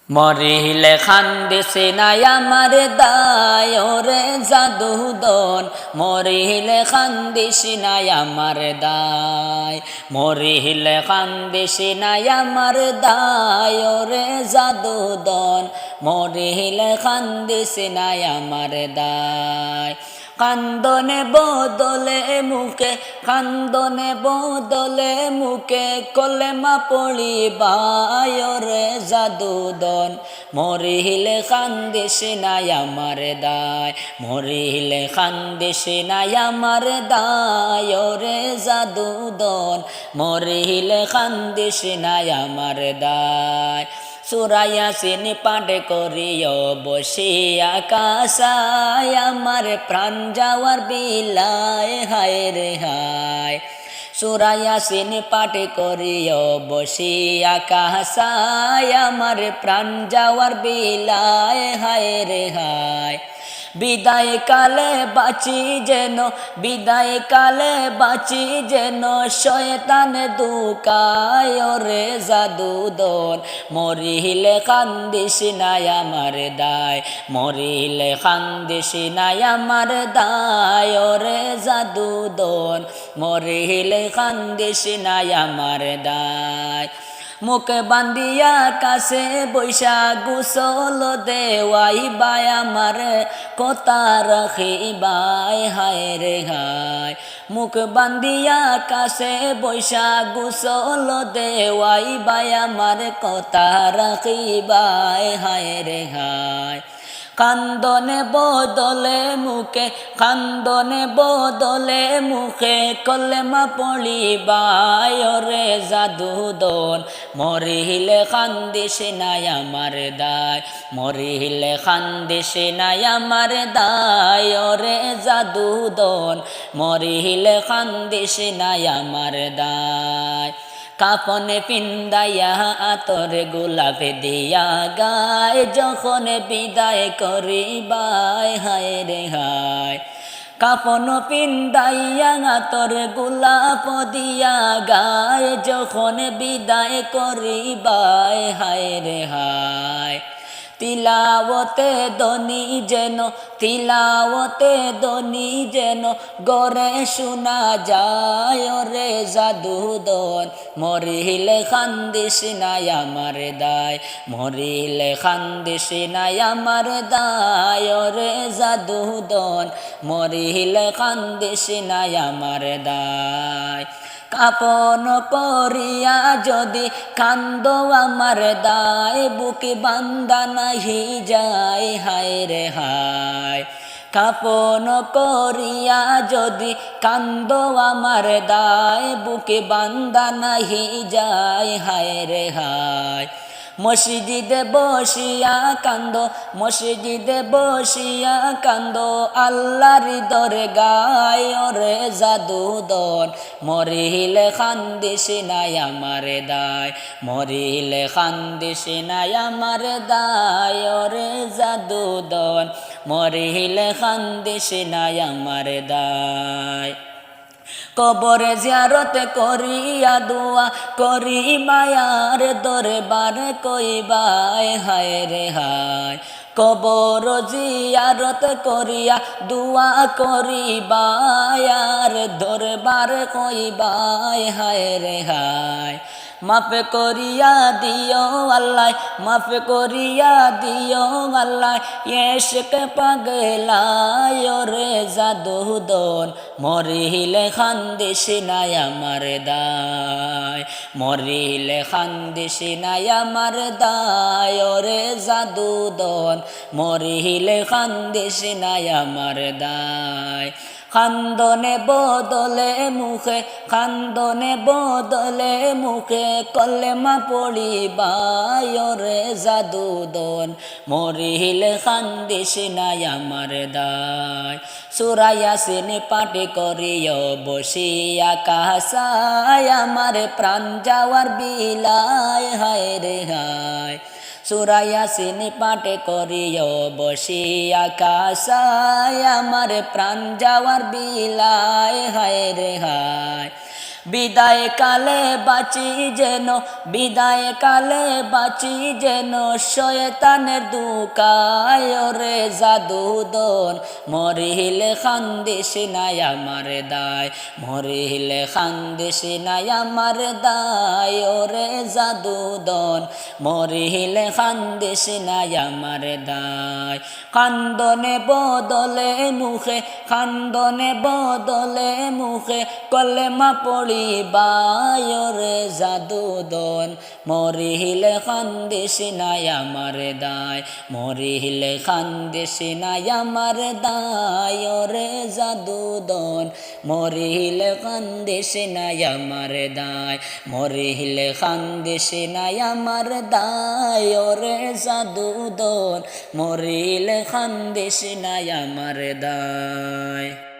মরিলে খান্দিসে নাই আমার দায় ওরে জাদুদন, মরিলে খান্দিসে নাই আমার দায়, মরিলে খান্দিসে নাই আমার দায় ওরে জাদুদন, মরিলে খান্দিসে নাই আমার দায়। কান্দনে বদলে মুখে, কান্দনে বদলে মুখে কলেমা পড়িবায় রে জাদুদন, মরিলে কান্দিসে নাই আমার দায়, মরিলে কান্দিসে নাই আমার দায় রে জাদুদন, মরিলে কান্দিসে নাই আমার দায়। সূরা ইয়াসিন পাঠ করিও বসিয়া কাসায়, আমার প্রাণ যাওয়ার বিলায় হায় রে হায়। সূরা ইয়াসিন পাঠ করিও বসিয়া কাসায়, আমার প্রাণ যাওয়ার বিলায় হায় রে হায়। বিদায় কালে বাঁচি যেন, বিদায় কালে বাঁচি যেন শয়তান দুকায় রে জাদুদন, মরিলে কান্দিস নাই আমার দায়, মরিলে কান্দিস নাই আমার দায় রে জাদুদন, মরিলে কান্দিস নাই আমার দায়। মুখ বান্দিয়া কাছে বৈশা গুসল দেওয়াই বাই আমার কথা রাখিবাই হায় রে হায়। মুখ বান্দিয়া কাছে বৈশা গুসল দেওয়াই বাই আমার কথা রাখিবাই হায় রে হায়। কান্দনে বদলে মুখে, কান্দনে বদলে মুখে কলেমা পড়িবায় রে জাদুদন, মরিলে কান্দিস নাই আমার দায়, মরিলে কান্দিস নাই আমার দায় রে জাদুদন, মরিলে কান্দিস নাই আমার দায়। কাফনে পিন্দাইয়া আতর গোলাপ দিয়া গায়, যখন বিদায় করিবাই হায় রে হায়। কাফন পিন্দাইয়া আতর গোলাপ দিয়া গায়, যখন বিদায় করিবাই হায় রে হায়। তিলাওতে দনি যেন, তিলাওতে দনি যেন গরে শোনা যায় রে জাদুদন, মরিলে কান্দিস নাই আমার দায়, মরিলে কান্দিস নাই আমার দায় রে জাদুদন, মরিলে কান্দিস নাই আমার দায়। কাপন করিয়া যদি কান্দ আমার দায়, বুকে বান্দা নাহি যায় হায় রে হায়। কাপন করিয়া যদি কান্দ আমার দায়, বুকে বান্দা নাহি যায় হায় রে হায়। মসজিদে বসিয়া কান্দ, মসজিদে বসিয়া কান্দ আল্লাহর দরগায় রে জাদুদন, মরিলে কান্দিস নাই আমার দায়, মরিলে কান্দিস নাই আমার দায় রে জাদুদন, মরিলে কান্দিস নাই আমার দায়। কবরে জিয়ারত করিয়া দোয়া করি মায়ার দরবার কইবাই হায় রে হায়। কবর জিয়ারত করিয়া দোয়া করিবাই আর দরবার কইবাই হায় রে হায়। মাফ করিয়া দিও আল্লাহ, মাফ করিয়া দিও আল্লাহ, ইশক পাগলায় রে জাদুদন, মরিলে কান্দিস নাই আমার দায়, মরিলে কান্দিস নাই আমার দায় রে জাদুদন, মরিলে কান্দিস নাই আমার দায়। কান্দনে বদলে মুখে, কান্দনে বদলে মুখে কলেমা পড়িবায় রে জাদুদন, মরিলে কান্দিস নাই আমার দায়। সূরা ইয়াসিন পাঠ করিও বসিয়া কাসায়, আমার প্রাণ যাওয়ার বিলায় হায় রে হায়। সূরা ইয়াসিন পাঠ করিও বসিয়া কাসায়, আমার প্রাণ যাওয়ার বিলায় হায় রে হায়। বিদায় কালে বাঁচি যেন, বিদায় কালে বাঁচি যেন শয়তানের দুকায় রে জাদুদন। মরিলে খান্দিস নাই আমার দায়, মরিলে খান্দিস নাই আমার দায় রে জাদুদন। মরিলে খান্দিস নাই আমার দায়। কান্দনে বদলে মুখে, কান্দনে বদলে মুখে কলেমা পড়িবায় রে জাদুদন। মরিলে খান্দিস নাই আমার দায়, মরিলে খান্দিস নাই আমার দায় রে জাদুদন। মরিলে খান্দিস নাই আমার দায়, মরিলে খান্দিস নাই আমার দায় রে জাদুদন। মরিলে খান্দিস নাই আমার দায়।